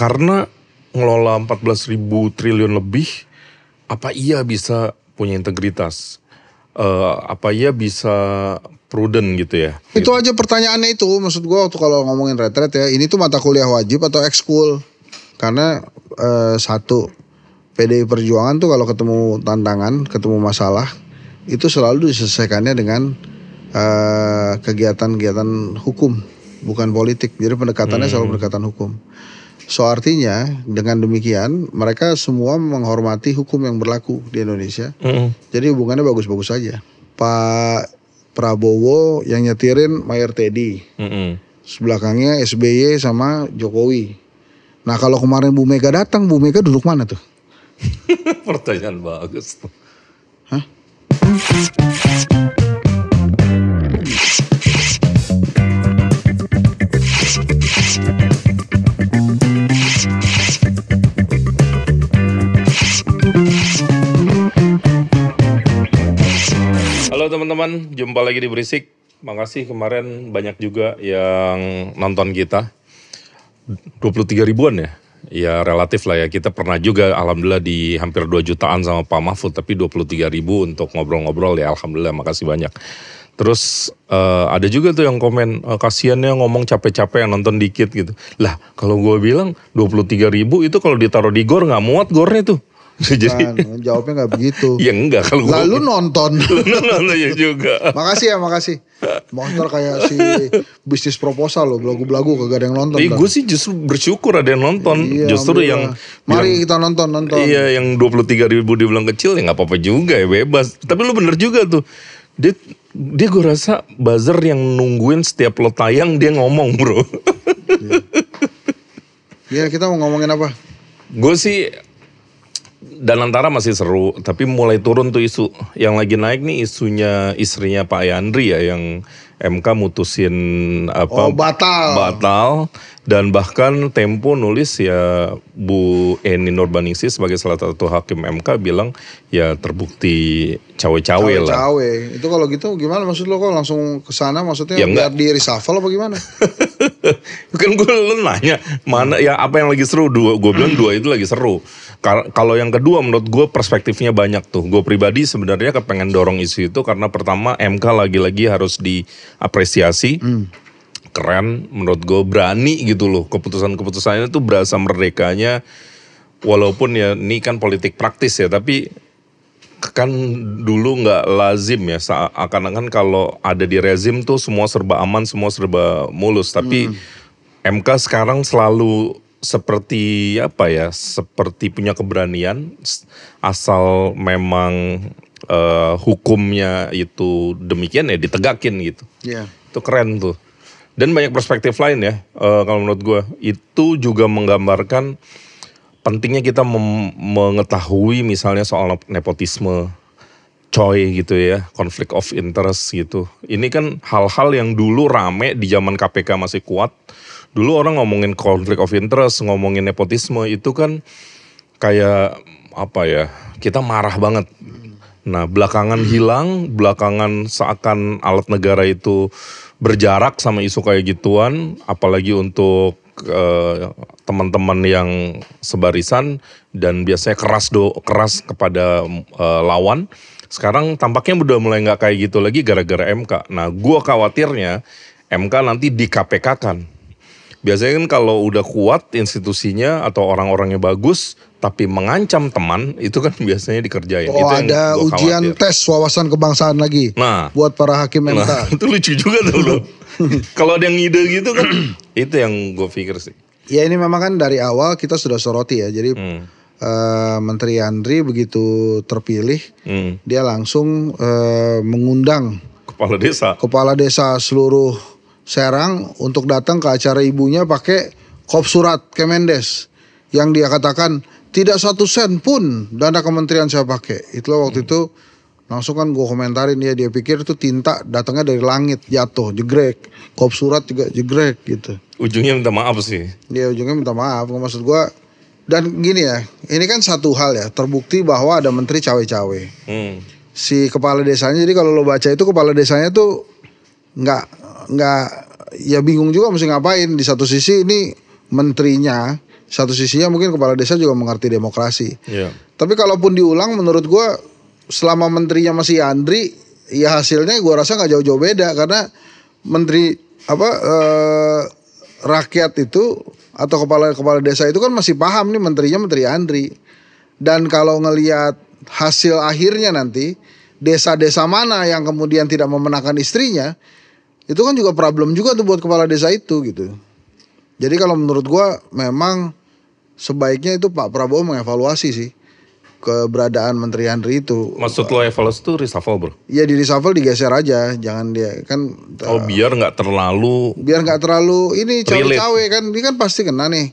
Karena ngelola 14.000 triliun lebih, apa iya bisa punya integritas? Apa iya bisa prudent gitu ya? Itu aja pertanyaannya itu, maksud gue waktu kalau ngomongin retret ya, ini tuh mata kuliah wajib atau ekskul? Karena satu, PDI Perjuangan tuh kalau ketemu tantangan, ketemu masalah, itu selalu diselesaikannya dengan kegiatan-kegiatan hukum, bukan politik. Jadi pendekatannya selalu pendekatan hukum. So artinya dengan demikian mereka semua menghormati hukum yang berlaku di Indonesia. Jadi hubungannya bagus-bagus saja. Pak Prabowo yang nyetirin Mayor Teddy, sebelakangnya SBY sama Jokowi. Nah kalau kemarin Bu Mega datang, Bu Mega duduk mana tuh? Pertanyaan bagus tuh. Hah? Halo teman-teman, jumpa lagi di Berisik. Makasih kemarin banyak juga yang nonton kita. 23 ribuan ya. Ya relatif lah ya. Kita pernah juga alhamdulillah di hampir 2 jutaan sama Pak Mahfud. Tapi 23 ribu untuk ngobrol-ngobrol ya alhamdulillah, makasih banyak. Terus ada juga tuh yang komen, kasiannya ngomong capek-capek yang nonton dikit gitu. Lah kalau gue bilang 23 ribu itu kalau ditaruh di gor gak muat gornya tuh. Jadi jawabnya nggak begitu. Ya enggak kalau gue. Lalu nonton. Nonton ya juga. Makasih ya, makasih. Monster kayak si bisnis proposal loh, belagu-belagu kagak ada yang nonton. Gue sih justru bersyukur ada yang nonton. Iya, justru yang mari kita nonton. Iya, yang 23 ribu dibilang kecil ya nggak apa-apa juga ya, bebas. Tapi lu bener juga tuh. Dia gue rasa buzzer yang nungguin setiap lo tayang dia ngomong bro. Iya, kita mau ngomongin apa? Gue sih dan antara masih seru, tapi mulai turun tuh isu. Yang lagi naik nih isunya istrinya Pak Yandri ya, yang MK mutusin batal. Dan bahkan Tempo nulis ya Bu Eni Nurbaningsih sebagai salah satu hakim MK bilang ya terbukti cawe-cawe lah. Cawe-cawe. Itu kalau gitu gimana maksud lo, kok langsung ke sana maksudnya ya biar di reshuffle apa gimana? Kan lu nanya mana ya apa yang lagi seru, gue bilang dua itu lagi seru. Kalau yang kedua menurut gue perspektifnya banyak tuh. Gue pribadi sebenarnya kepengen dorong isu itu karena pertama MK lagi-lagi harus diapresiasi. Keren menurut gue, berani gitu loh. Keputusan-keputusannya tuh berasa merdekanya. Walaupun ya ini kan politik praktis ya, tapi kan dulu nggak lazim ya. Seakan-akan kalau ada di rezim tuh semua serba aman, semua serba mulus. Tapi MK sekarang selalu seperti apa ya, seperti punya keberanian asal memang hukumnya itu demikian ya ditegakin gitu. Itu keren tuh. Dan banyak perspektif lain ya, kalau menurut gue itu juga menggambarkan pentingnya kita mengetahui misalnya soal nepotisme, coy gitu ya, konflik of interest gitu. Ini kan hal-hal yang dulu rame di zaman KPK masih kuat. Dulu orang ngomongin konflik of interest, ngomongin nepotisme itu kan kayak apa ya, kita marah banget. Nah belakangan hilang, belakangan seakan alat negara itu berjarak sama isu kayak gituan, apalagi untuk teman-teman yang sebarisan dan biasanya keras kepada lawan. Sekarang tampaknya udah mulai nggak kayak gitu lagi gara-gara MK. Nah, gua khawatirnya MK nanti di KPK-kan. Biasanya kan kalau udah kuat institusinya atau orang-orangnya bagus, tapi mengancam teman, itu kan biasanya dikerjain. Oh, itu ada ujian tes wawasan kebangsaan lagi. Nah, buat para hakim MK. Nah, itu lucu juga tuh loh. Kalau ada yang ngide gitu kan, itu yang gue pikir sih. Ya ini memang kan dari awal kita sudah soroti ya. Jadi Menteri Yandri begitu terpilih, dia langsung mengundang kepala desa seluruh Serang untuk datang ke acara ibunya pakai kop surat Kemendes yang dia katakan tidak 1 sen pun dana kementerian saya pakai. Itulah waktu itu langsung kan gue komentarin dia pikir itu tinta datangnya dari langit jatuh jegrek, kop surat juga jegrek gitu. Ujungnya minta maaf sih. Dia ujungnya minta maaf, maksud gue. Dan gini ya, ini kan satu hal ya, terbukti bahwa ada menteri cawe-cawe. Si kepala desanya, jadi kalau lo baca itu kepala desanya tuh nggak ya bingung juga mesti ngapain. Di satu sisi ini menterinya Satu sisinya mungkin kepala desa juga mengerti demokrasi. Yeah. Tapi kalaupun diulang, menurut gue selama menterinya masih Yandri, ya hasilnya gue rasa nggak jauh-jauh beda, karena menteri rakyat itu atau kepala desa itu kan masih paham nih menterinya menteri Yandri. Dan kalau ngelihat hasil akhirnya nanti desa-desa mana yang kemudian tidak memenangkan istrinya, itu kan juga problem juga tuh buat kepala desa itu gitu. Jadi kalau menurut gue memang sebaiknya itu Pak Prabowo mengevaluasi sih keberadaan Menteri Yandri itu. Maksud lo evaluasi itu reshuffle bro? Iya, di reshuffle, digeser aja, jangan dia kan. Biar nggak terlalu. Biar nggak terlalu ini cawe-cawe kan, ini kan pasti kena nih.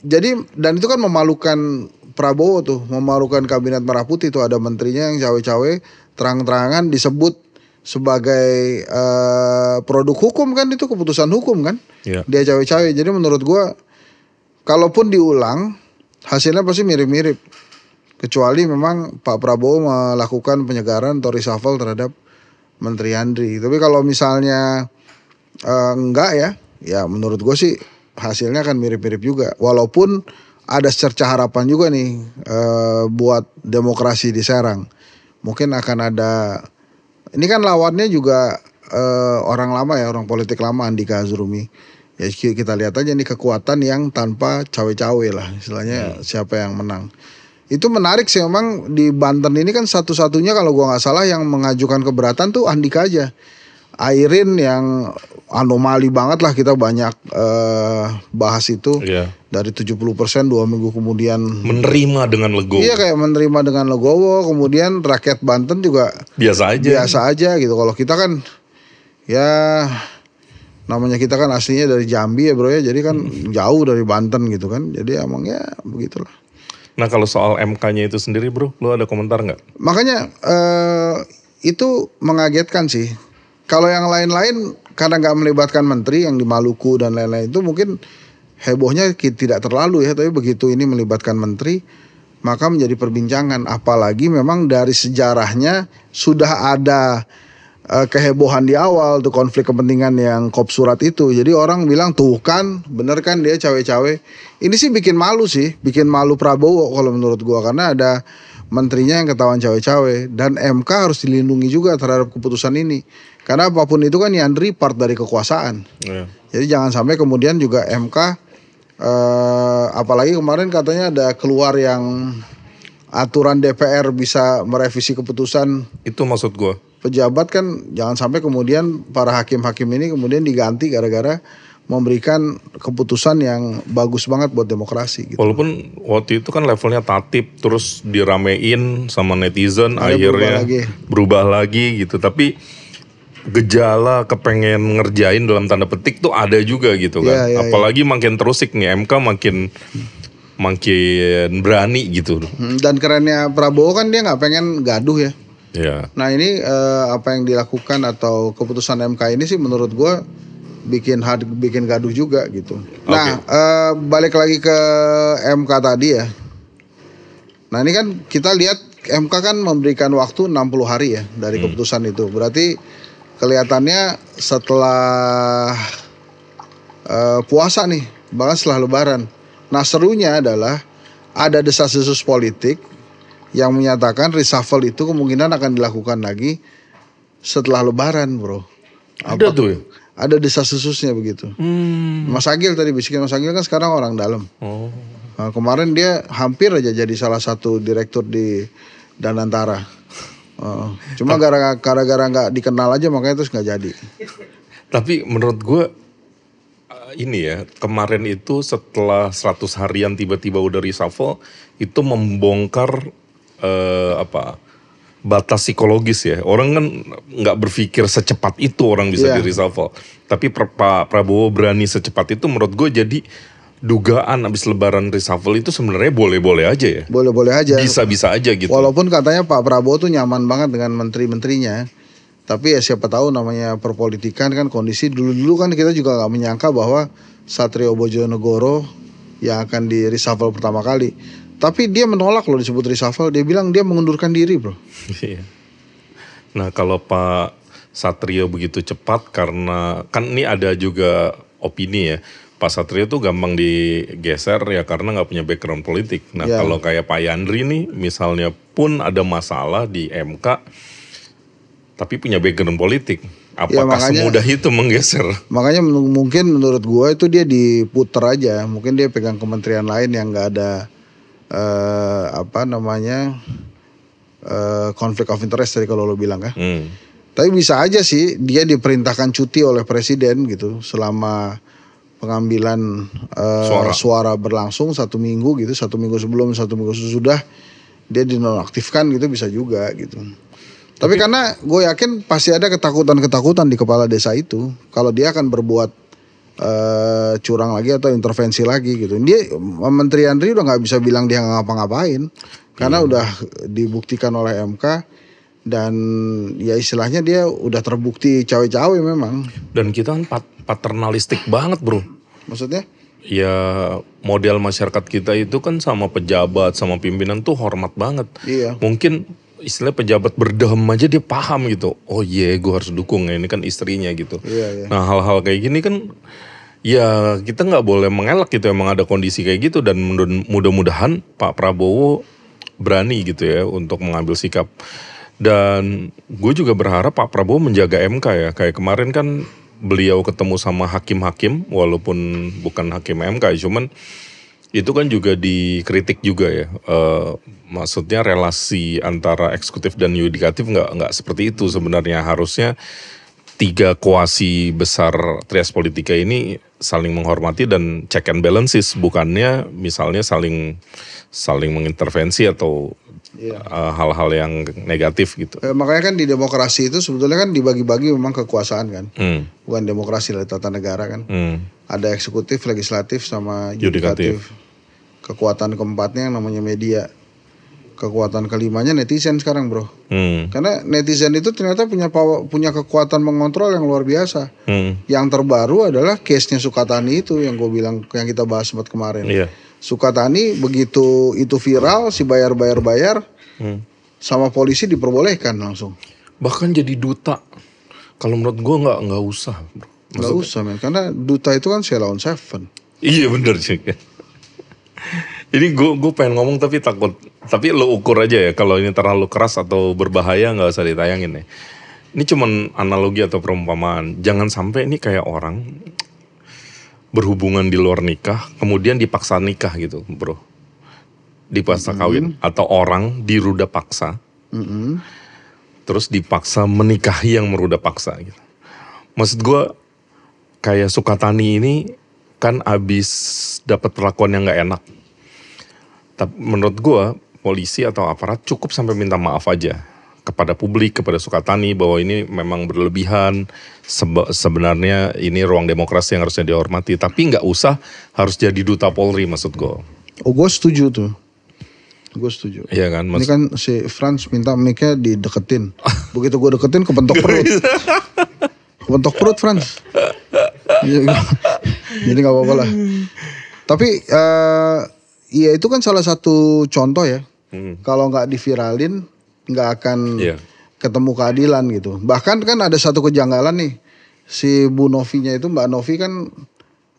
Jadi dan itu kan memalukan Prabowo tuh, memalukan kabinet merah putih tuh, ada menterinya yang cawe-cawe, terang-terangan disebut sebagai produk hukum kan, itu keputusan hukum kan. Yeah. Dia cawe-cawe. Jadi menurut gua kalaupun diulang hasilnya pasti mirip-mirip. Kecuali memang Pak Prabowo melakukan penyegaran atau reshuffle terhadap Menteri Yandri. Tapi kalau misalnya enggak ya menurut gue sih hasilnya akan mirip-mirip juga. Walaupun ada secerca harapan juga nih buat demokrasi di Serang. Mungkin akan ada, ini kan lawannya juga orang lama ya, orang politik lama, Andika Hazrumi. Ya kita lihat aja nih kekuatan yang tanpa cawe-cawe lah, istilahnya siapa yang menang. Itu menarik sih memang, di Banten ini kan satu-satunya kalau gua nggak salah yang mengajukan keberatan tuh Andika aja. Airin yang anomali banget lah, kita banyak bahas itu. Yeah. Dari 70% 2 minggu kemudian menerima dengan legowo. Iya, kayak menerima dengan legowo. Kemudian rakyat Banten juga biasa aja gitu. Kalau kita kan ya namanya kita kan aslinya dari Jambi ya bro ya, jadi kan jauh dari Banten gitu kan, jadi emang ya begitulah. Nah kalau soal MK-nya itu sendiri bro, lo ada komentar nggak? Makanya itu mengagetkan sih. Kalau yang lain-lain karena nggak melibatkan menteri, yang di Maluku dan lain-lain itu mungkin hebohnya tidak terlalu ya, tapi begitu ini melibatkan menteri maka menjadi perbincangan. Apalagi memang dari sejarahnya sudah ada kehebohan di awal tuh, konflik kepentingan yang kop surat itu. Jadi orang bilang tuh kan bener kan dia cawe-cawe. Ini sih bikin malu sih, bikin malu Prabowo kalau menurut gua, karena ada menterinya yang ketahuan cawe-cawe. Dan MK harus dilindungi juga terhadap keputusan ini, karena apapun itu kan Yandri part dari kekuasaan. Jadi jangan sampai kemudian juga MK apalagi kemarin katanya ada keluar yang aturan DPR bisa merevisi keputusan. Itu maksud gua, pejabat kan jangan sampai kemudian para hakim-hakim ini kemudian diganti gara-gara memberikan keputusan yang bagus banget buat demokrasi gitu. Walaupun waktu itu kan levelnya tatip, terus diramein sama netizen, akhirnya berubah lagi gitu. Tapi gejala kepengen ngerjain dalam tanda petik tuh ada juga gitu kan. Apalagi makin terusik nih, MK makin berani gitu. Dan kerennya Prabowo kan dia nggak pengen gaduh ya. Yeah. Nah ini apa yang dilakukan atau keputusan MK ini sih menurut gue bikin gaduh juga gitu. Nah balik lagi ke MK tadi ya. Nah ini kan kita lihat MK kan memberikan waktu 60 hari ya dari keputusan itu. Berarti kelihatannya setelah puasa nih, bahkan setelah Lebaran. Nah serunya adalah ada desas-desus politik yang menyatakan reshuffle itu kemungkinan akan dilakukan lagi setelah Lebaran bro. Ada tuh ya? Ada desas-desusnya begitu. Mas Agil tadi bisikin, Mas Agil kan sekarang orang dalam. Nah, kemarin dia hampir aja jadi salah satu direktur di Danantara. Cuma gara-gara nggak dikenal aja makanya terus nggak jadi. Tapi menurut gue ini ya, kemarin itu setelah 100 harian tiba-tiba udah reshuffle, itu membongkar batas psikologis ya. Orang kan nggak berpikir secepat itu orang bisa di reshuffle. Tapi Pak Prabowo berani secepat itu, menurut gue jadi dugaan abis Lebaran reshuffle itu sebenarnya boleh-boleh aja ya. Boleh-boleh aja. Bisa-bisa aja gitu. Walaupun katanya Pak Prabowo tuh nyaman banget dengan menteri-menterinya. Tapi ya siapa tahu namanya perpolitikan kan, kondisi dulu-dulu kan kita juga gak menyangka bahwa Satrio Bojonegoro yang akan di reshuffle pertama kali. Tapi dia menolak loh disebut reshuffle, dia bilang dia mengundurkan diri bro. Nah kalau Pak Satrio begitu cepat, karena kan ini ada juga opini ya, Pak Satrio tuh gampang digeser ya karena nggak punya background politik. Nah kalau kayak Pak Yandri nih misalnya pun ada masalah di MK tapi punya background politik, apakah semudah itu menggeser? Makanya mungkin menurut gue itu dia diputer aja, mungkin dia pegang kementerian lain yang nggak ada konflik of interest tadi kalau lo bilang kan. Tapi bisa aja sih dia diperintahkan cuti oleh presiden gitu selama pengambilan suara berlangsung 1 minggu gitu, 1 minggu sebelum, 1 minggu sesudah dia dinonaktifkan gitu, bisa juga gitu. Tapi karena gue yakin pasti ada ketakutan di kepala desa itu kalau dia akan berbuat curang lagi atau intervensi lagi gitu. Dia Menteri Andri udah nggak bisa bilang dia nggak ngapa-ngapain karena udah dibuktikan oleh MK. Dan ya istilahnya dia udah terbukti cawe-cawe memang. Dan kita kan paternalistik banget bro. Maksudnya? Ya model masyarakat kita itu kan sama pejabat, sama pimpinan tuh hormat banget. Iya. Mungkin istilah pejabat berdem aja dia paham gitu. Oh iya gue harus dukung ya, ini kan istrinya gitu. Iya. Nah hal-hal kayak gini kan ya kita gak boleh mengelak gitu. Emang ada kondisi kayak gitu dan mudah-mudahan Pak Prabowo berani gitu ya untuk mengambil sikap. Dan gue juga berharap Pak Prabowo menjaga MK ya. Kayak kemarin kan beliau ketemu sama hakim-hakim walaupun bukan hakim MK. Cuman itu kan juga dikritik juga ya. Maksudnya relasi antara eksekutif dan yudikatif nggak seperti itu sebenarnya. Harusnya 3 kuasi besar trias politika ini saling menghormati dan check and balances. Bukannya misalnya saling mengintervensi atau hal-hal yang negatif gitu. Makanya kan di demokrasi itu sebetulnya kan dibagi-bagi memang kekuasaan kan. Bukan demokrasi dari tata negara kan. Ada eksekutif, legislatif sama yudikatif. Kekuatan keempatnya yang namanya media. Kekuatan kelimanya netizen sekarang bro. Karena netizen itu ternyata punya kekuatan mengontrol yang luar biasa. Yang terbaru adalah case-nya Sukatani itu yang gue bilang, yang kita bahas sempat kemarin. Sukatani begitu itu viral, si bayar sama polisi diperbolehkan langsung. Bahkan jadi duta. Kalau menurut gue nggak usah, bro. Nggak usah men, karena duta itu kan Sheila on Seven. Iya bener sih. Ini gue pengen ngomong tapi takut. Tapi lo ukur aja ya kalau ini terlalu keras atau berbahaya nggak usah ditayangin ya. Ini cuman analogi atau perumpamaan. Jangan sampai ini kayak orang berhubungan di luar nikah, kemudian dipaksa nikah gitu, bro. Dipaksa kawin. Atau orang diruda paksa, terus dipaksa menikahi yang meruda paksa gitu. Maksud gue, kayak Sukatani ini kan abis dapat perlakuan yang gak enak. Tapi menurut gue, polisi atau aparat cukup sampai minta maaf aja kepada publik, kepada Sukatani bahwa ini memang berlebihan. Sebenarnya ini ruang demokrasi yang harusnya dihormati, tapi nggak usah harus jadi duta Polri maksud gue. Oh gue setuju tuh, gue setuju. Iya kan. Ini kan si Frans minta mic-nya dideketin, begitu gue deketin kepentok perut, kepentok perut Frans. Jadi nggak apa-apa lah. Tapi ya itu kan salah satu contoh ya. Kalau nggak diviralin nggak akan ketemu keadilan gitu. Bahkan kan ada satu kejanggalan nih. Si Bu Novinya itu, Mbak Novi kan,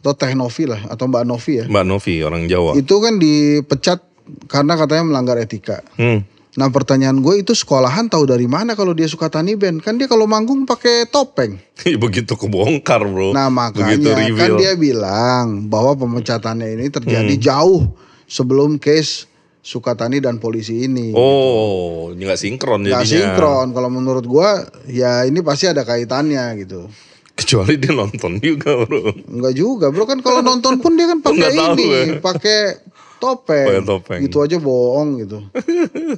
atau Teh Novi lah, atau Mbak Novi ya. Mbak Novi orang Jawa. Itu kan dipecat karena katanya melanggar etika. Nah pertanyaan gue, itu sekolahan tahu dari mana kalau dia Sukatani band? Kan dia kalau manggung pakai topeng. Begitu kebongkar bro. Nah makanya kan dia bilang bahwa pemecatannya ini terjadi jauh sebelum case Sukatani dan polisi ini. Oh, gitu. Nggak sinkron jadinya. Nggak sinkron. Kalau menurut gua ya ini pasti ada kaitannya gitu. Kecuali dia nonton juga bro. Enggak juga bro, kan kalau nonton pun dia kan pakai ini, pakai topeng. Gitu aja bohong gitu.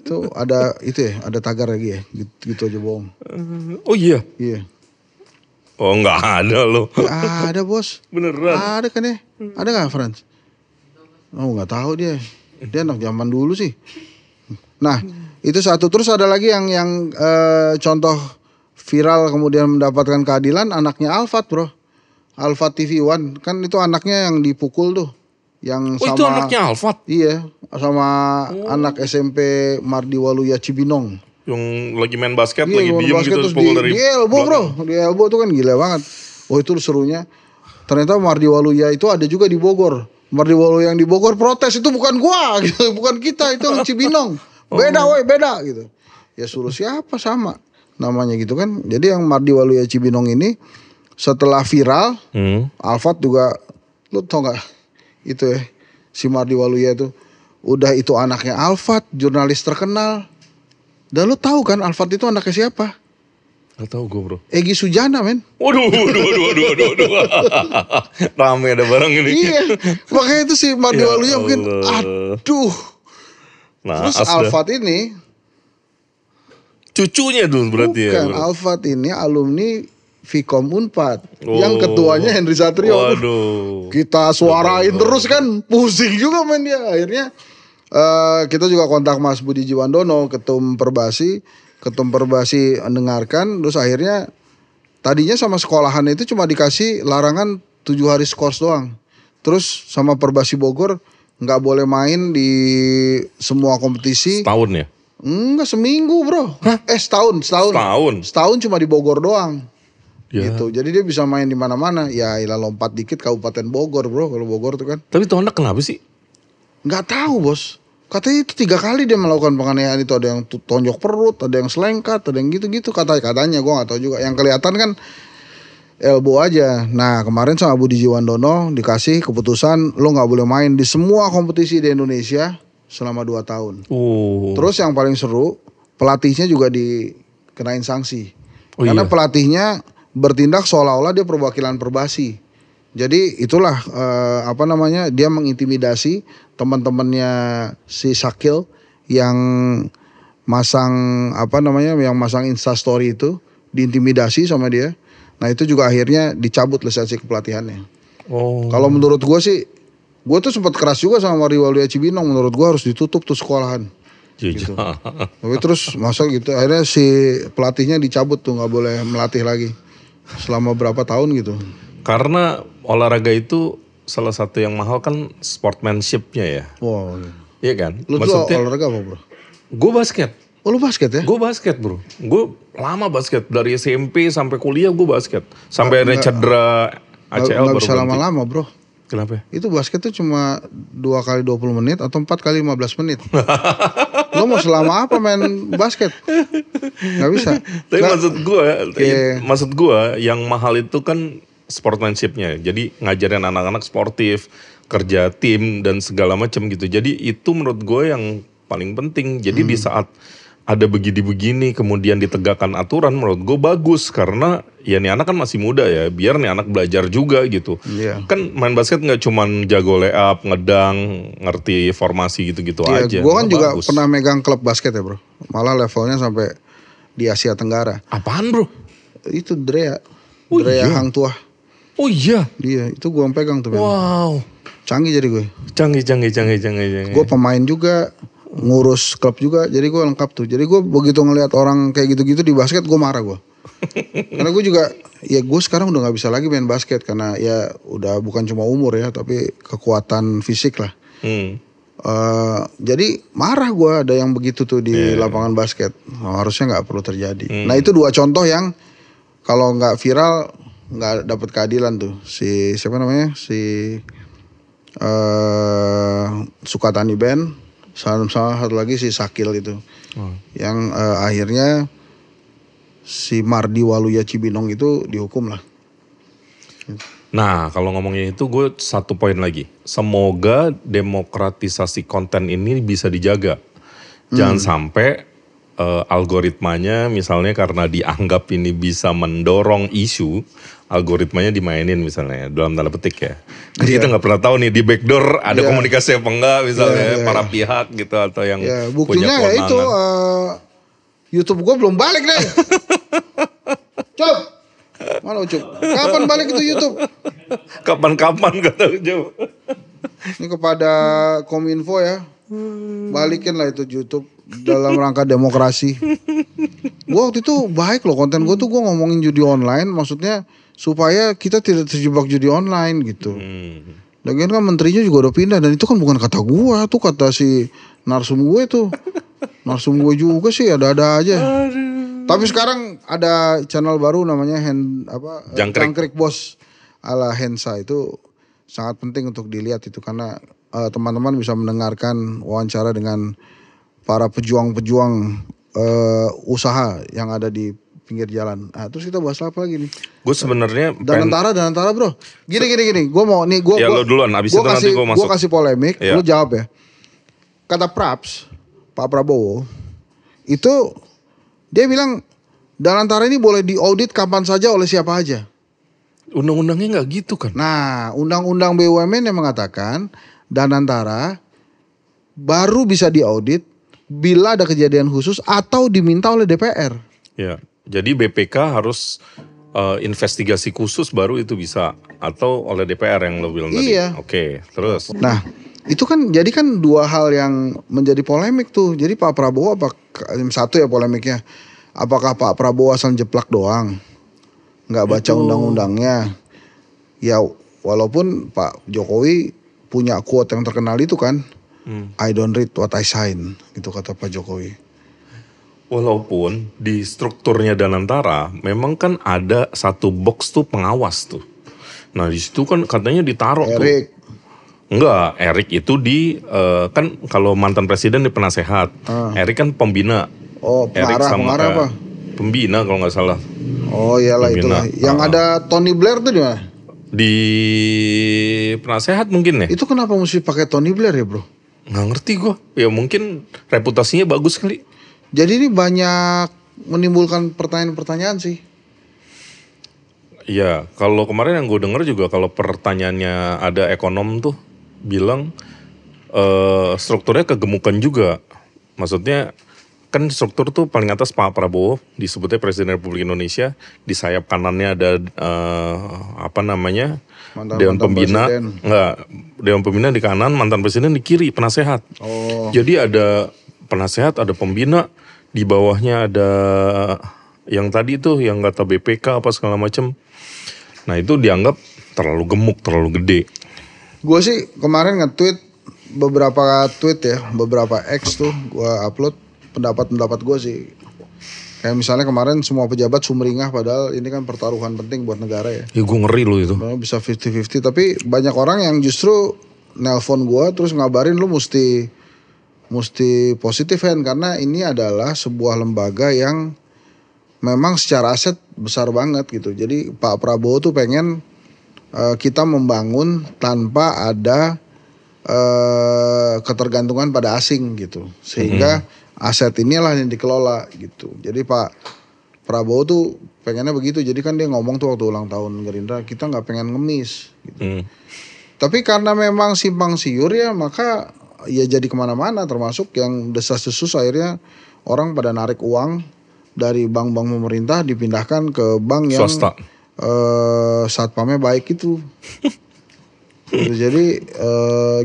Itu ada ada tagar lagi ya. Gitu aja bohong. Oh iya. Iya. Oh nggak ada loh. Ada bos. Beneran. Ada kan ya? Ada nggak Frans? Oh nggak tahu dia. Dia anak zaman dulu sih. Nah itu satu. Terus ada lagi yang contoh viral kemudian mendapatkan keadilan, anaknya Alfat bro. Alfat TV One. Kan itu anaknya yang dipukul tuh. Yang sama, itu anaknya Alfat? Iya. Sama anak SMP Mardi Waluya Cibinong. Yang lagi main basket, lagi diem gitu. Terus di elbow bro. Di elbow tuh kan gila banget. Oh itu serunya. ternyata Mardi Waluya itu ada juga di Bogor. Mardi Waluya yang di Bogor protes, itu bukan gua gitu, bukan kita, itu yang Cibinong. Beda woi, beda gitu. Ya suruh siapa sama namanya gitu kan. Jadi yang Mardi Waluya Cibinong ini setelah viral, Alphard juga, lu tau gak itu ya, si Mardi Waluya itu udah itu anaknya Alphard, jurnalis terkenal. Dan lu tahu kan Alphard itu anaknya siapa? Gak tahu gue bro. Egy Sujana men. Waduh. Rame ada barang ini. Iya, makanya itu si Mardi Waluya mungkin, aduh. Nah, terus Alphard ini cucunya tuh berarti bukan, ya. Alphard ini alumni Vkom Unpad, yang ketuanya Henry Satrio. Waduh. Kita suarain terus kan, pusing juga men dia. Akhirnya kita juga kontak Mas Budi Jiwandono, ketum Perbasi mendengarkan. Terus akhirnya tadinya sama sekolahan itu cuma dikasih larangan 7 hari skors doang. Terus sama Perbasi Bogor nggak boleh main di semua kompetisi. Setahun ya? Enggak, seminggu bro. Hah? Setahun cuma di Bogor doang. Ya. Gitu. Jadi dia bisa main di mana-mana. Ya ilah lompat dikit Kabupaten Bogor bro, kalau Bogor tuh kan. Tapi tuh anak kenapa sih? Nggak tahu bos. Katanya itu 3 kali dia melakukan penganiayaan itu. Ada yang tonjok perut, ada yang selengkat, ada yang gitu-gitu. Katanya gue nggak tahu juga. Yang kelihatan kan elbow aja. Nah kemarin sama Budi Jiwandono dikasih keputusan lo nggak boleh main di semua kompetisi di Indonesia selama 2 tahun. Terus yang paling seru, pelatihnya juga dikenain sanksi. Karena pelatihnya bertindak seolah-olah dia perwakilan Perbasi. Jadi itulah dia mengintimidasi teman-temannya si Sakil yang masang yang masang Instastory itu, diintimidasi sama dia. Nah itu juga akhirnya dicabut lisensi kepelatihannya. Kalau menurut gue sih, gue tuh sempat keras juga sama Mardi Waluya Cibinong. Menurut gue harus ditutup tuh sekolahan. Gitu. Tapi terus masa gitu, akhirnya si pelatihnya dicabut tuh, nggak boleh melatih lagi selama berapa tahun gitu. Karena olahraga itu salah satu yang mahal kan sportsmanship-nya ya. Wow. Iya kan? Lu tuh olahraga apa bro? Gue basket. Oh lu basket ya? Gue basket bro. Gue lama basket. Dari SMP sampai kuliah gue basket. Sampai ada cedera ACL baru bisa lama-lama bro. Kenapa? Itu basket tuh cuma 2 kali 20 menit atau 4 kali 15 menit. Lo mau selama apa main basket? Gak bisa. Tapi maksud gue yang mahal itu kan sportsmanship-nya. Jadi ngajarin anak-anak sportif, kerja tim dan segala macam gitu. Jadi itu menurut gue yang paling penting. Jadi di saat ada begini-begini kemudian ditegakkan aturan, menurut gue bagus. Karena ya nih anak kan masih muda ya, biar nih anak belajar juga gitu. Kan main basket gak cuman jago layup, ngedang, ngerti formasi gitu-gitu aja. Gue kan juga pernah megang klub basket ya bro. Malah levelnya sampai di Asia Tenggara. Apaan bro? Itu Drea. Drea Hang Tuah. Oh iya? Iya, itu gue pegang tuh. Wow. Canggih jadi gue. Canggih. Gue pemain juga, ngurus klub juga, jadi gue lengkap tuh. Jadi gue begitu ngelihat orang kayak gitu-gitu di basket, gue marah gue. Karena gue juga, ya gue sekarang udah gak bisa lagi main basket. Karena ya udah bukan cuma umur ya, tapi kekuatan fisik lah. Jadi marah gue ada yang begitu tuh di lapangan basket. Nah, harusnya gak perlu terjadi. Nah itu 2 contoh yang kalau gak viral, gak dapet keadilan tuh. Si siapa namanya? Si Sukatani Band. Sama satu lagi si Sakil itu. Yang akhirnya si Mardi Waluya Cibinong itu dihukum lah. Nah kalau ngomongin itu gue 1 poin lagi. Semoga demokratisasi konten ini bisa dijaga. Jangan sampai algoritmanya misalnya karena dianggap ini bisa mendorong isu, algoritmanya dimainin misalnya dalam tanda petik ya. Jadi kita nggak pernah tahu nih di backdoor ada komunikasi apa enggak misalnya para pihak gitu atau yang punya kewenangan. Buktinya ya itu YouTube gue belum balik deh. Cuk, mana Ucup? Kapan balik itu YouTube? Kapan-kapan kata Ucup. Ini kepada Kominfo ya, balikin lah itu YouTube dalam rangka demokrasi. Gue waktu itu baik loh konten gue tuh, gue ngomongin judi online, maksudnya supaya kita tidak terjebak judi online gitu. Lagian kan menterinya juga udah pindah dan itu kan bukan kata gue, tuh kata si narsum gue tuh. Narsum gue juga sih ada-ada aja. Tapi sekarang ada channel baru namanya Jangkrik Bos. ala Hensa itu sangat penting untuk dilihat itu karena teman-teman bisa mendengarkan wawancara dengan para pejuang-pejuang usaha yang ada di pinggir jalan. Nah, terus kita bahas apa lagi nih? Gue sebenarnya dan antara bro. Gini. Gue mau nih gue. Ya lo duluan. Abis itu nanti gue masuk. Gue kasih polemik. Ya. Lu jawab ya. Kata Praps, Pak Prabowo itu dia bilang Danantara ini boleh diaudit kapan saja oleh siapa aja. Undang-undangnya nggak gitu kan? Nah, undang-undang BUMN yang mengatakan Danantara baru bisa diaudit bila ada kejadian khusus atau diminta oleh DPR. Ya, jadi BPK harus investigasi khusus baru itu bisa, atau oleh DPR yang lo bilang tadi. Iya. Oke, terus. Nah, itu kan jadi kan dua hal yang menjadi polemik tuh. Jadi Pak Prabowo satu ya polemiknya, apakah Pak Prabowo asal jeplak doang, nggak baca undang-undangnya? Ya walaupun Pak Jokowi punya quote yang terkenal itu kan, I don't read what I sign, gitu kata Pak Jokowi. Walaupun di strukturnya Danantara memang kan ada satu box tuh pengawas tuh. Nah di situ kan katanya ditaruh Erik. tuh. Enggak, Erik itu kan kalau mantan presiden di penasehat. Erik kan pembina. Oh, pengarah apa? Pembina kalau nggak salah. Oh iyalah itulah. Yang ada Tony Blair tuh di mana? Di penasehat mungkin ya. Itu kenapa mesti pakai Tony Blair ya bro? Nggak ngerti gue. Ya mungkin reputasinya bagus kali. Jadi ini banyak menimbulkan pertanyaan-pertanyaan sih. Iya, kalau kemarin yang gue denger juga kalau pertanyaannya ada ekonom tuh bilang strukturnya kegemukan juga. Maksudnya kan struktur tuh paling atas Pak Prabowo, disebutnya Presiden Republik Indonesia, di sayap kanannya ada Dewan Pembina, Dewan Pembina di kanan, mantan presiden di kiri, penasehat. Oh. Jadi ada penasehat, ada pembina, di bawahnya ada yang tadi tuh yang kata BPK apa segala macem. Nah itu dianggap terlalu gemuk, terlalu gede. Gue sih kemarin nge-tweet beberapa X tuh gue upload pendapat gue sih. Kayak misalnya kemarin semua pejabat sumringah padahal ini kan pertaruhan penting buat negara ya. Ya gue ngeri loh itu. Bisa 50-50 tapi banyak orang yang justru nelpon gue terus ngabarin lu mesti positif kan karena ini adalah sebuah lembaga yang memang secara aset besar banget gitu. Jadi Pak Prabowo tuh pengen kita membangun tanpa ada ketergantungan pada asing gitu. Sehingga aset inilah yang dikelola gitu. Jadi Pak Prabowo tuh pengennya begitu. Jadi kan dia ngomong tuh waktu ulang tahun Gerindra, kita nggak pengen ngemis gitu. Tapi karena memang simpang siur ya maka ya jadi kemana-mana, termasuk yang desas-desus akhirnya orang pada narik uang dari bank-bank pemerintah dipindahkan ke bank yang swasta. Satpamnya baik itu. Jadi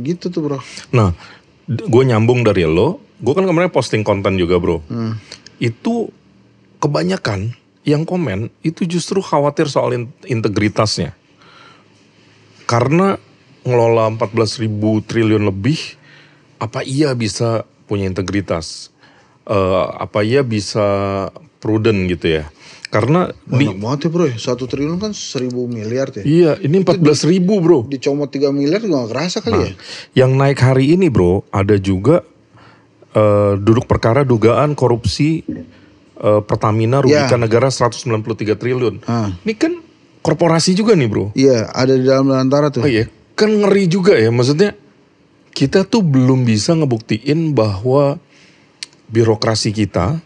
gitu tuh bro. Nah gue nyambung dari lo, gue kan kemarin posting konten juga bro. Itu kebanyakan yang komen itu justru khawatir soal integritasnya. Karena ngelola 14.000 triliun lebih, apa iya bisa punya integritas? Apa iya bisa prudent gitu ya? Karena banyak banget ya bro, 1 triliun kan 1.000 miliar ya. Iya, ini 14.000 bro. Dicomot 3 miliar juga gak kerasa kali ya. Yang naik hari ini bro, ada juga duduk perkara dugaan korupsi Pertamina rugikan negara 193 triliun. Ini kan korporasi juga nih bro. Iya, ada di dalam Danantara tuh. Oh iya, kan ngeri juga ya. Maksudnya kita tuh belum bisa ngebuktiin bahwa birokrasi kita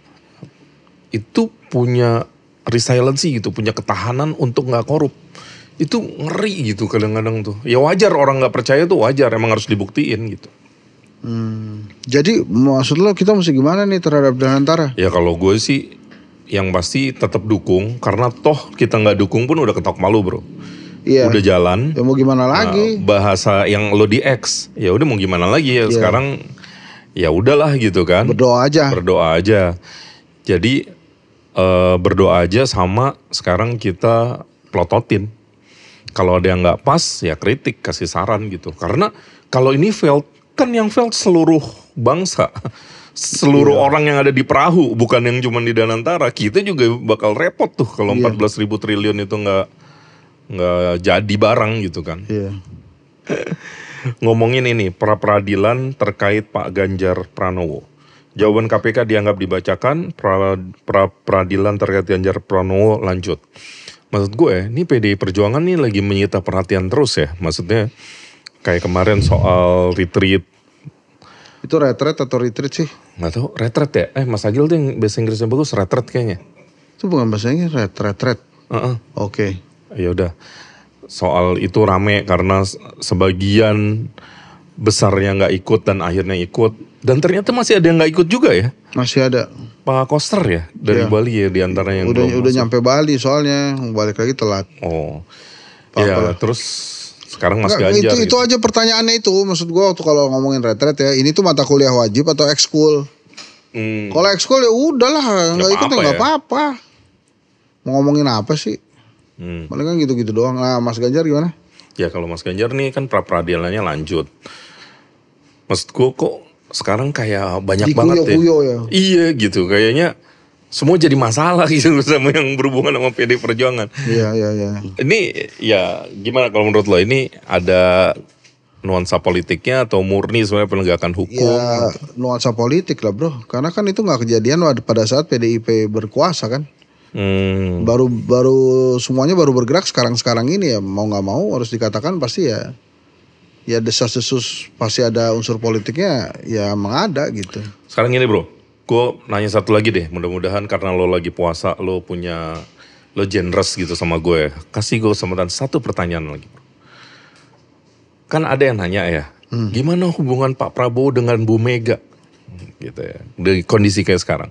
itu punya resiliency gitu, punya ketahanan untuk nggak korup. Itu ngeri gitu kadang-kadang tuh. Ya wajar orang nggak percaya tuh wajar, emang harus dibuktiin gitu. Jadi maksud lo kita mesti gimana nih terhadap Danantara? Ya kalau gue sih yang pasti tetap dukung, karena toh kita nggak dukung pun udah ketok malu bro. Iya. Udah jalan. Ya mau gimana lagi? Bahasa yang lo di X, ya udah mau gimana lagi ya. Sekarang ya udahlah gitu kan. Berdoa aja. Jadi berdoa aja sama sekarang kita plototin. Kalau ada yang nggak pas ya kritik, kasih saran gitu. Karena kalau ini failed, kan yang failed seluruh bangsa. Seluruh orang yang ada di perahu, bukan yang cuma di Danantara. Kita juga bakal repot tuh kalau 14.000 triliun itu nggak jadi barang gitu kan. Iya. Ngomongin ini pra-peradilan terkait Pak Ganjar Pranowo. Jawaban KPK dianggap dibacakan, pra-peradilan terkait Ganjar Pranowo lanjut. Maksud gue, ini PDI Perjuangan nih lagi menyita perhatian terus ya. Maksudnya kayak kemarin soal retreat. Itu retret atau retreat sih? Nggak tahu, retret ya? Mas Agil tuh yang bahasa Inggrisnya bagus, retret kayaknya. Itu bukan bahasa Inggris, retret. Oke. Ya udah. Soal itu rame karena sebagian besarnya nggak ikut dan akhirnya ikut. Dan ternyata masih ada yang nggak ikut juga ya? Masih ada. Pak Koster ya dari Bali ya diantara yang udah nyampe Bali soalnya balik lagi telat. Oh, ya terus sekarang Mas Ganjar. Itu aja pertanyaannya itu maksud gue waktu kalau ngomongin retret ya ini tuh mata kuliah wajib atau ekskul? Kalau ekskul ya udahlah nggak ikut nggak apa-apa. Mau ngomongin apa sih? Paling kan gitu-gitu doang. Nah Mas Ganjar gimana? Ya kalau Mas Ganjar nih kan pra-peradilannya lanjut. Maksud gue kok sekarang kayak banyak banget ya. Iya gitu kayaknya semua jadi masalah gitu sama yang berhubungan sama PDI Perjuangan. Iya. Ini ya gimana kalau menurut lo ini ada nuansa politiknya atau murni sebenarnya penegakan hukum? Ya nuansa politik lah bro. Karena kan itu nggak kejadian pada saat PDIP berkuasa kan. Baru semuanya baru bergerak sekarang ini ya mau nggak mau harus dikatakan pasti ya desas-desus pasti ada unsur politiknya ya emang ada gitu. Sekarang ini bro, gue nanya satu lagi deh, mudah-mudahan karena lo lagi puasa lo generous gitu sama gue, kasih gue kesempatan satu pertanyaan lagi bro. Kan ada yang nanya ya, gimana hubungan Pak Prabowo dengan Bu Mega gitu ya, dari kondisi kayak sekarang.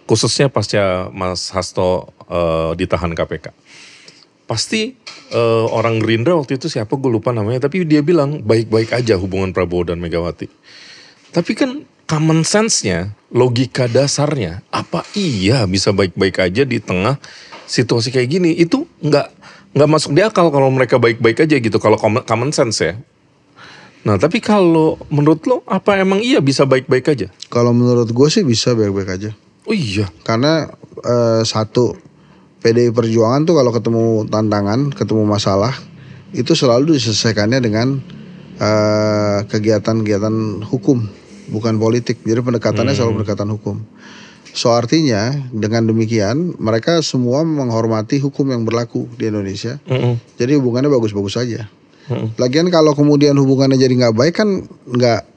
Khususnya pasca Mas Hasto ditahan KPK. Pasti orang Gerindra waktu itu siapa gue lupa namanya, tapi dia bilang baik-baik aja hubungan Prabowo dan Megawati. Tapi kan common sense-nya, logika dasarnya, apa iya bisa baik-baik aja di tengah situasi kayak gini? Itu nggak masuk di akal kalau mereka baik-baik aja gitu, kalau common sense ya. Nah tapi kalau menurut lo, apa emang iya bisa baik-baik aja? Kalau menurut gue sih bisa baik-baik aja. Oh iya. Karena satu, PDI Perjuangan tuh kalau ketemu tantangan, ketemu masalah, itu selalu diselesaikannya dengan kegiatan-kegiatan hukum, bukan politik. Jadi pendekatannya selalu pendekatan hukum. So artinya dengan demikian mereka semua menghormati hukum yang berlaku di Indonesia. Jadi hubungannya bagus-bagus saja. Lagian kalau kemudian hubungannya jadi nggak baik kan nggak,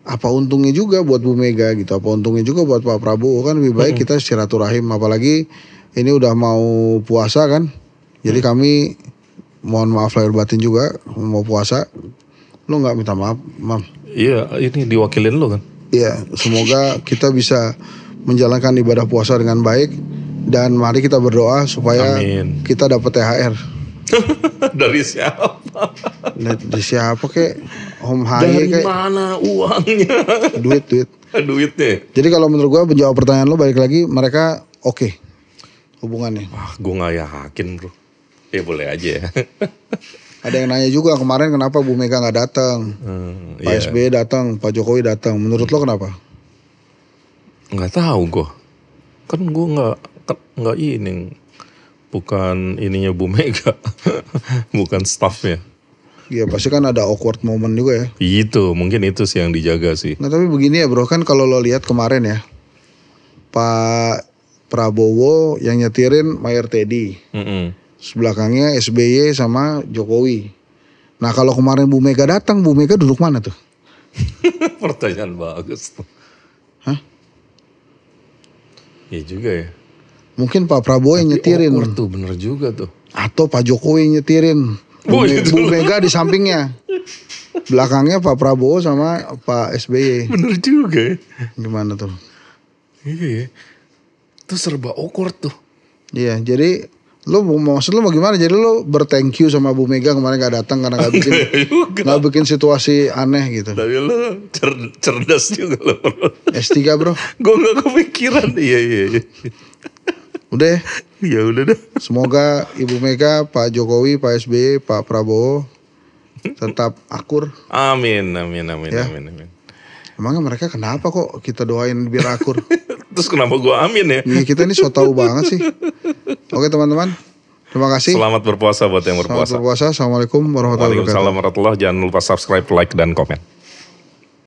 apa untungnya juga buat Bu Mega gitu, apa untungnya juga buat Pak Prabowo, kan lebih baik kita silaturahim, apalagi ini udah mau puasa kan, jadi kami mohon maaf lahir batin juga mau puasa, lo nggak minta maaf, Mam? Iya, ini diwakilin lo kan? Iya, semoga kita bisa menjalankan ibadah puasa dengan baik dan mari kita berdoa supaya kita dapat THR. Dari siapa? Dari siapa kek? Om Haye dari mana uangnya? Duitnya. Jadi kalau menurut gue menjawab pertanyaan lo balik lagi, mereka oke hubungannya. Wah, gue nggak yakin bro. Ya boleh aja ya. Ada yang nanya juga kemarin kenapa Bu Mega nggak datang, Pak SBY datang, Pak Jokowi datang. Menurut lo kenapa? Nggak tahu gue. Kan gue nggak ini. Bukan ininya Bu Mega, bukan staffnya. Iya pasti kan ada awkward moment juga ya. Itu mungkin itu sih yang dijaga sih. Nah tapi begini ya bro, kan kalau lo lihat kemarin ya, Pak Prabowo yang nyetirin Mayor Teddy, sebelakangnya SBY sama Jokowi. Nah kalau kemarin Bu Mega datang, Bu Mega duduk mana tuh? Pertanyaan bagus tuh. Hah? Iya juga ya. Mungkin Pak Prabowo yang nyetirin. Tuh bener juga tuh. Atau Pak Jokowi yang nyetirin. Bu Mega di sampingnya. Belakangnya Pak Prabowo sama Pak SBY. Bener juga. Gimana tuh? Iya. Itu serba awkward tuh. Iya, jadi maksud lo mau gimana? Jadi lo berthank you sama Bu Mega kemarin gak datang karena gak bikin situasi aneh gitu. Tapi lo cerdas juga lo. S3 bro. Gue gak kepikiran. Iya. Udah ya udah dah. Semoga Ibu Mega, Pak Jokowi, Pak SBY, Pak Prabowo tetap akur. Amin. Emangnya mereka kenapa kok kita doain biar akur? Terus kenapa gue amin ya? Kita ini so tau banget sih. Oke teman-teman, Terima kasih. Selamat berpuasa buat yang berpuasa. Selamat berpuasa. Assalamualaikum warahmatullahi wabarakatuh. Waalaikumsalam warahmatullahi wabarakatuh. Jangan lupa subscribe, like, dan komen.